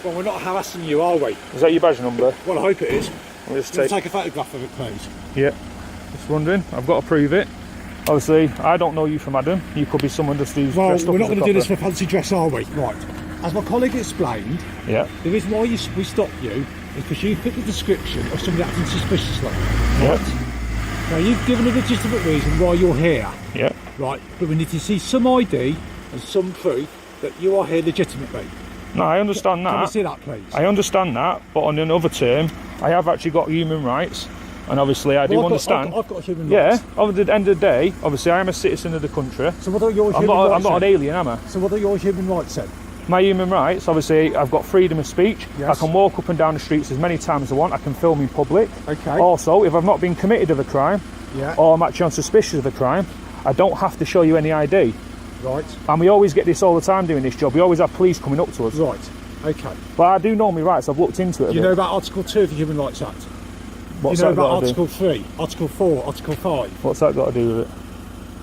Well, we're not harassing you, are we? Is that your badge number? Well, I hope it is. I'll just take a photograph of it, please. Yeah. Just wondering. I've got to prove it. Obviously, I don't know you from Adam. You could be someone just who's dressed up. Well, we're not going to do this for for fancy dress, are we? Right. As my colleague explained, yeah, the reason why we stopped you is because you fit the description of somebody acting suspiciously. Yeah. Right? Now, you've given a legitimate reason why you're here. Yeah. Right, but we need to see some ID and some proof that you are here legitimately. No, I understand that. Can we see that, please? I understand that, but on another term, I have actually got human rights, and obviously I do understand. I've got human rights. Yeah, at the end of the day, obviously I am a citizen of the country. So what are your human rights? I'm not an alien, am I? So what are your human rights then? My human rights, obviously, I've got freedom of speech. Yes. I can walk up and down the streets as many times as I want. I can film in public. Okay. Also, if I've not been committed of a crime, yeah, or I'm actually on suspicion of a crime, I don't have to show you any ID. Right. And we always get this all the time doing this job. We always have police coming up to us. Right. Okay. But I do know my rights. I've looked into it. Do you know about Article 2 of the Human Rights Act? What's do you know that about got to do? Article 3, Article 4, Article 5? What's that got to do with it?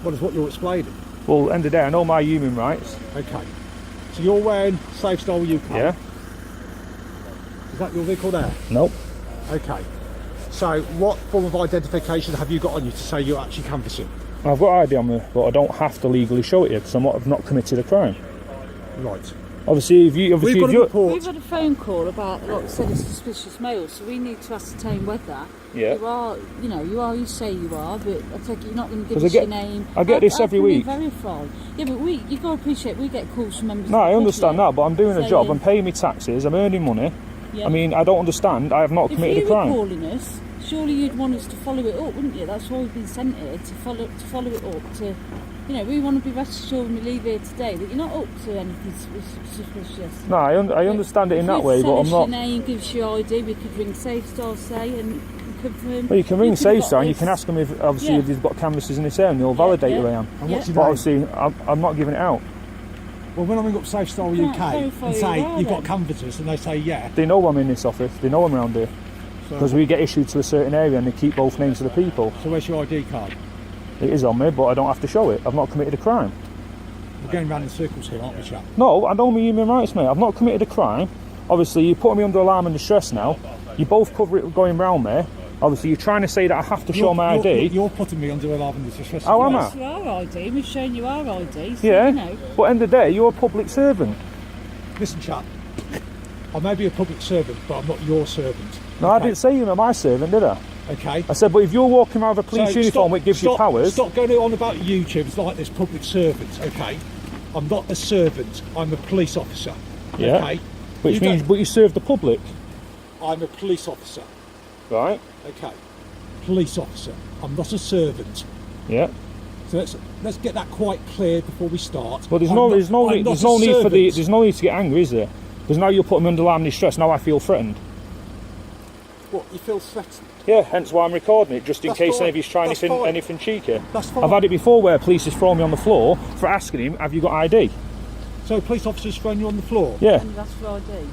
What is what you're explaining? Well, at the end of the day, I know my human rights. Okay. So you're wearing Safe Style UK? Yeah. Is that your vehicle there? Nope. Okay. So what form of identification have you got on you to say you're actually canvassing? I've got ID on me, but I don't have to legally show it here because I've not committed a crime. Right. Obviously, if you, We've had a phone call about, like I said, a suspicious male, so we need to ascertain whether you are, you say you are, but I take it you're not going to give us your name. I get this every week. Verify. Yeah, but you've got to appreciate we get calls from members. No, of the I understand that, but I'm doing a saying, job. I'm paying me taxes. I'm earning money. Yeah. I mean, I don't understand. I have not committed a crime. If you were calling us, surely you'd want us to follow it up, wouldn't you? That's why we've been sent here, to follow it up. To, we want to be rest assured when we leave here today that you're not up to anything suspicious. No, I understand it in that way, but I'm not. Your name, gives you ID. We could ring SafeStar, say, and confirm. Well, you can ring SafeStar and you can ask them if obviously if they've got canvases in this area, and they'll validate who I am. And what's your but name? obviously, I'm not giving it out. Well, when I ring up Safe Style UK and say you've got canvassers, and they say yeah, they know I'm in this office. They know I'm around here because we get issued to a certain area, and they keep both names of the people. So where's your ID card? It is on me, but I don't have to show it. I've not committed a crime. We're going round in circles here, aren't we, chap? No, I know my human rights, mate. I've not committed a crime. Obviously, you're putting me under alarm and distress now. You both cover it going round me. Obviously, you're trying to say that I have to show my ID. You're putting me under alarm and distress. How am I? Yes, you are ID. We've shown you our ID. So yeah, but at the end of the day, you're a public servant. Listen, chap. I may be a public servant, but I'm not your servant. No, I didn't say you were my servant, did I? Okay. I said, but if you're walking around with a police uniform, it gives you powers. Stop going on about YouTube. It's like this public servant, okay? I'm not a servant. I'm a police officer. Yeah. Okay? Which means, but you serve the public. I'm a police officer. Right. Okay. Police officer. I'm not a servant. Yeah. So let's get that quite clear before we start. But there's no need to get angry, is there? Because now you're putting me under alarm and distress. Now I feel threatened. What? You feel threatened? Yeah, hence why I'm recording it, just in case any of you's trying anything cheeky. I've had it before where police has thrown me on the floor for asking him, have you got ID? So a police officer's thrown you on the floor? Yeah. And that's for ID?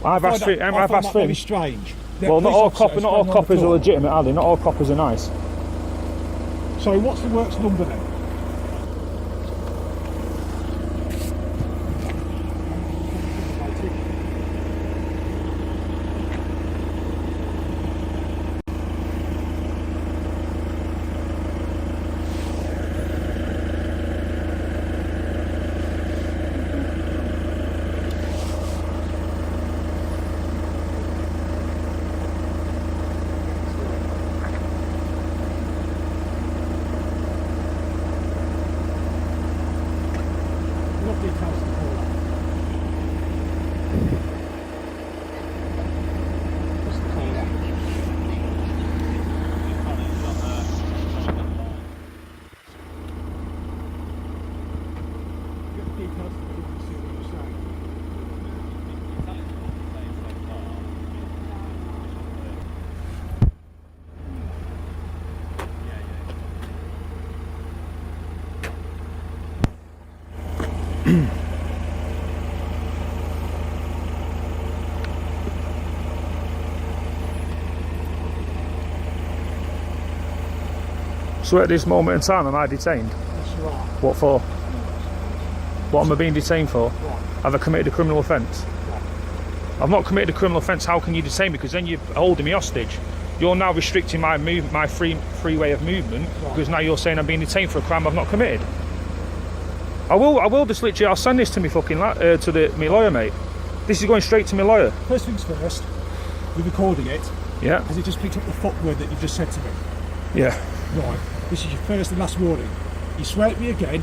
I've asked for him. Very strange. Well, not all coppers are legitimate, are they? Not all coppers are nice. So what's the works number then? So at this moment in time, am I detained? Yes, you are. What for? What am I being detained for? Have I committed a criminal offence? I've not committed a criminal offence. How can you detain me? Because then you're holding me hostage. You're now restricting my free way of movement, because now you're saying I'm being detained for a crime I've not committed. I will just literally, I'll send this to me fucking my lawyer, mate. This is going straight to my lawyer. First things first, we're recording it. Yeah. Has it just picked up the fuck word that you just said to me? Yeah. Right. This is your first and last warning. You swear at me again,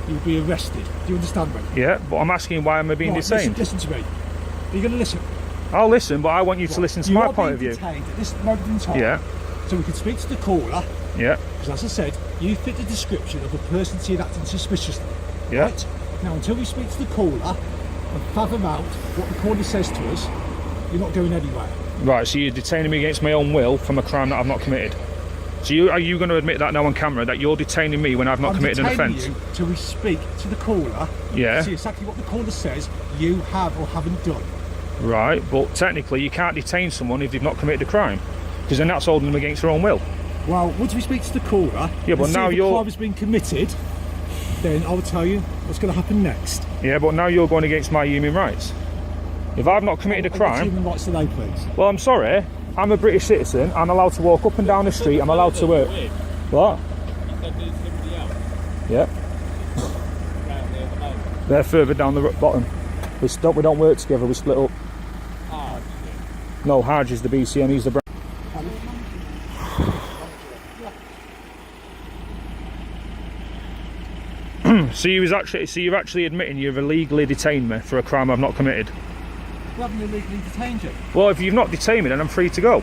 you'll be arrested. Do you understand me? Yeah, but I'm asking why am I being detained? Listen to me. Are you going to listen? I'll listen, but I want you to listen to my point of view. You are being detained at this moment in time. Yeah. So we can speak to the caller. Yeah. Because as I said, you fit the description of a person seen acting suspiciously. Yeah. Right? Now, until we speak to the caller and fathom out what the caller says to us, you're not going anywhere. Right, so you're detaining me against my own will from a crime that I've not committed. So are you going to admit that now on camera, that you're detaining me when I've not committed an offence? I'm detaining you till we speak to the caller. Yeah. See exactly what the caller says you have or haven't done. Right, but technically you can't detain someone if they've not committed a crime, because then that's holding them against their own will. Well, once we speak to the caller, yeah, but now the crime has been committed, then I'll tell you what's going to happen next. Yeah, but now you're going against my human rights. If I've not committed a crime... What human rights today, please? Well, I'm sorry. I'm a British citizen. I'm allowed to walk up and down the street. I'm allowed to work. What? Yeah. They're further down the bottom. We don't work together. We split up. No, Harge is the BCM. He's the brand. So you're actually admitting you've illegally detained me for a crime I've not committed. We haven't illegally detained you. Well, if you've not detained me, then I'm free to go.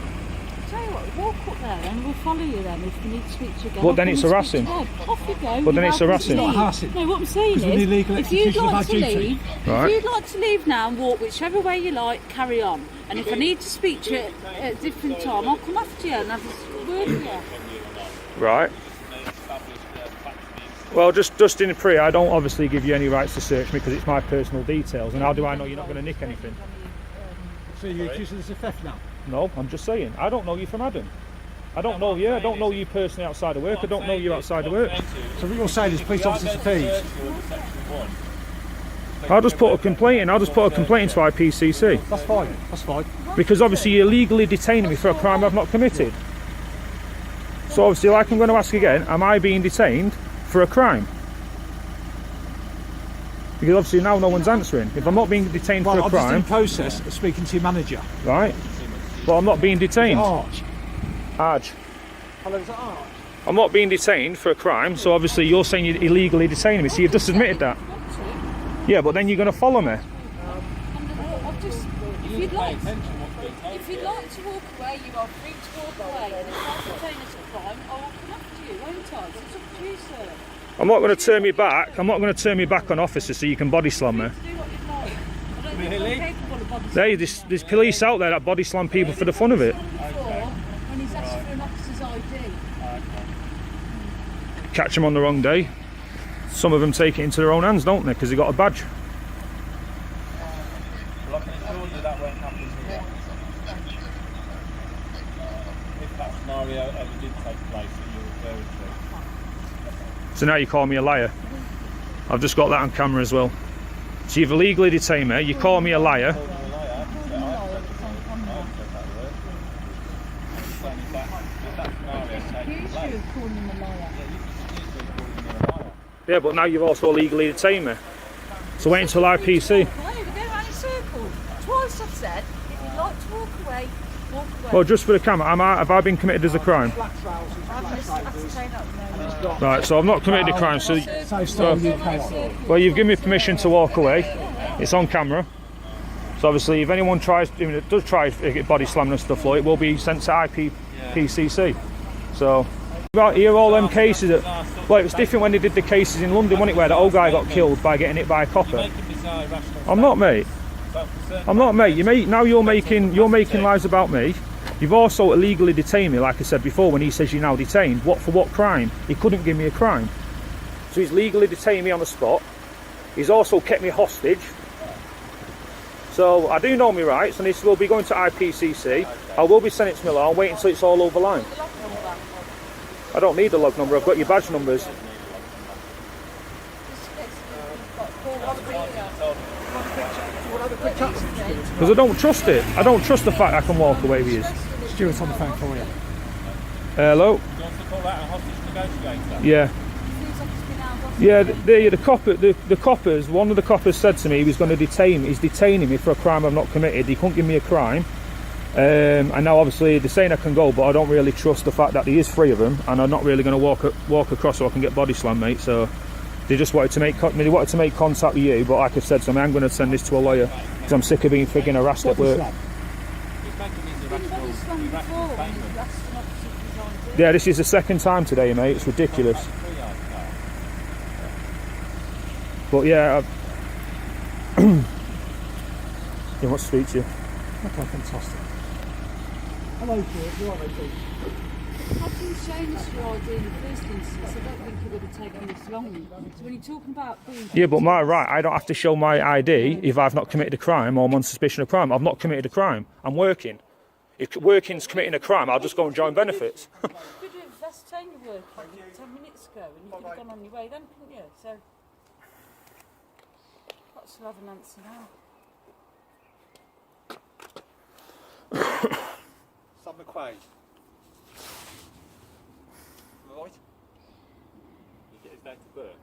Tell you what, walk up there and we'll follow you then if we need to speak to you again. But then it's harassing. Off you go. But then it's harassing. It's not harassing. No, what I'm saying is, if you'd like to leave now and walk whichever way you like, carry on. And if I need to speak to you at a different time, I'll come after you and have a word with you. Right. Well, just in pre, I don't obviously give you any rights to search me because it's my personal details. And how do I know you're not going to nick anything? So you're accusing us of theft now? No, I'm just saying. I don't know you from Adam. I don't know you. I don't know you personally outside of work. I don't know you outside of work. So what you're saying is police officers are thieves? I'll just put a complaint in. I'll just put a complaint into IPCC. That's fine. That's fine. Because obviously you're illegally detaining me for a crime I've not committed. So obviously, like I'm going to ask again, am I being detained for a crime? Because obviously now no one's answering. If I'm not being detained for a crime... I'm just in process of speaking to your manager. Right. But I'm not being detained. Arch. Arch. Hello, is that Arch? I'm not being detained for a crime, so obviously you're saying you're illegally detaining me, so you've just admitted that. Yeah, but then you're going to follow me. If you'd like to walk away, you are free to walk away. And if that's detained as a crime, I will come after you, won't I? So it's up to you, sir. I'm not going to turn me back. I'm not going to turn me back on officers so you can body slam me. Do what you'd like. I don't think I'm capable of body Hey, there's police out there that body slam people for the fun of it. when he's asked for an officer's ID. Catch them on the wrong day. Some of them take it into their own hands, don't they? Because they got a badge. Well, I can assure you that won't happen here. If that scenario ever did take place that you're referring to. So now you call me a liar. I've just got that on camera as well. So you've illegally detained me, you call me a liar. Yeah, but now you've also illegally detained me. So wait until IPC. We're going around in circles. Twice I've said, if you'd like to walk away, walk away. Well, just for the camera, have I been committed as a crime? Right, so I've not committed a crime, so... Well, you've given me permission to walk away. It's on camera. So obviously, if anyone does try to get body slamming and stuff like it, will be sent to IPCC. So... Here all them cases that, well, it was different when they did the cases in London, wasn't it, where the old guy got killed by getting hit by a copper. I'm not, mate. I'm not, mate. Now you're making lies about me. You've also illegally detained me, like I said before, when he says you're now detained. For what crime? He couldn't give me a crime. So he's legally detained me on the spot. He's also kept me hostage. So I do know my rights, and this will be going to IPCC. I will be sending it to Milan. I'll wait until it's all over the line. I don't need the log number, I've got your badge numbers. Because I don't trust it. I don't trust the fact I can walk away with you. Stuart's on the phone for you. Hello? Do you want to call that a hostage negotiator? Yeah. Yeah, the coppers, one of the coppers said to me he was going to detain me. He's detaining me for a crime I've not committed. He couldn't give me a crime. And now obviously they're saying I can go, but I don't really trust the fact that there is 3 of them, and I'm not really going to walk across so I can get body slammed, mate. So they just wanted to make contact with you, but like I said to me, I'm going to send this to a lawyer because I'm sick of being frigging harassed at work. Yeah, this is the 2nd time today, mate. It's ridiculous. But yeah, he wants to speak to you. Okay, fantastic. Hello, Stuart. You all right, mate? Had you shown us your ID in the first instance, I don't think it would have taken this long. So when you're talking about being... Yeah, but my right, I don't have to show my ID if I've not committed a crime or I'm on suspicion of crime. I've not committed a crime. I'm working. If working's committing a crime, I'll just go and join benefits. You could have ascertained your working 10 minutes ago and you could have gone on your way then, couldn't you? So... Perhaps we'll have an answer now. Sam McQuaid. Right? You get his date of birth?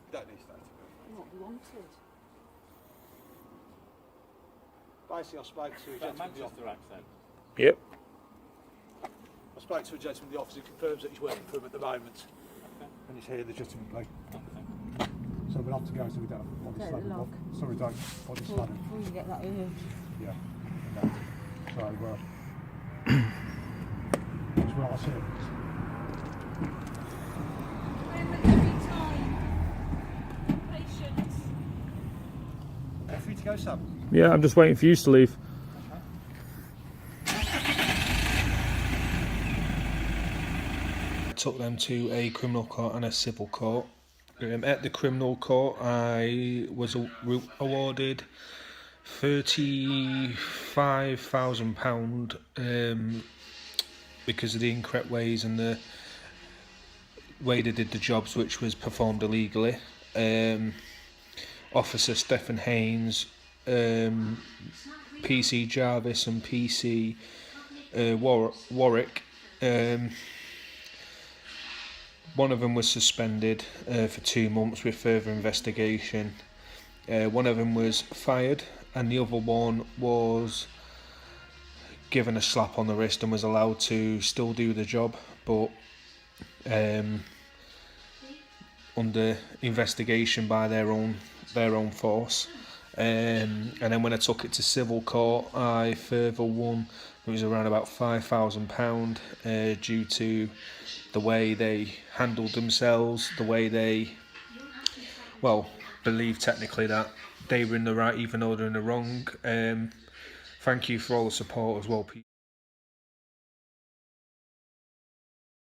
You don't need his date of birth. What we wanted. Basically, I spoke to a Is that gentleman in the Manchester office. accent? Yep. I spoke to a gentleman in the office who confirms that he's working for him at the moment. And he's here legitimately. So we'll have to go so we don't have body Take the slamming. log. So we don't body slamming. Before you get that urge. Yeah. No. So, that's what I said. Every time. Patience. Are you free to go, Sam? Yeah, I'm just waiting for you to leave. I took them to a criminal court and a civil court. At the criminal court, I was awarded £35,000 because of the incorrect ways and the way they did the jobs, which was performed illegally. Officer Stephen Haynes, PC Jarvis and PC Warwick. One of them was suspended for 2 months with further investigation. One of them was fired, and the other one was given a slap on the wrist and was allowed to still do the job, but under investigation by their own force. And then when I took it to civil court, I further won. It was around about £5,000 due to the way they handled themselves, the way they, believed technically that they were in the right even though they're in the wrong. Thank you for all the support as well, people.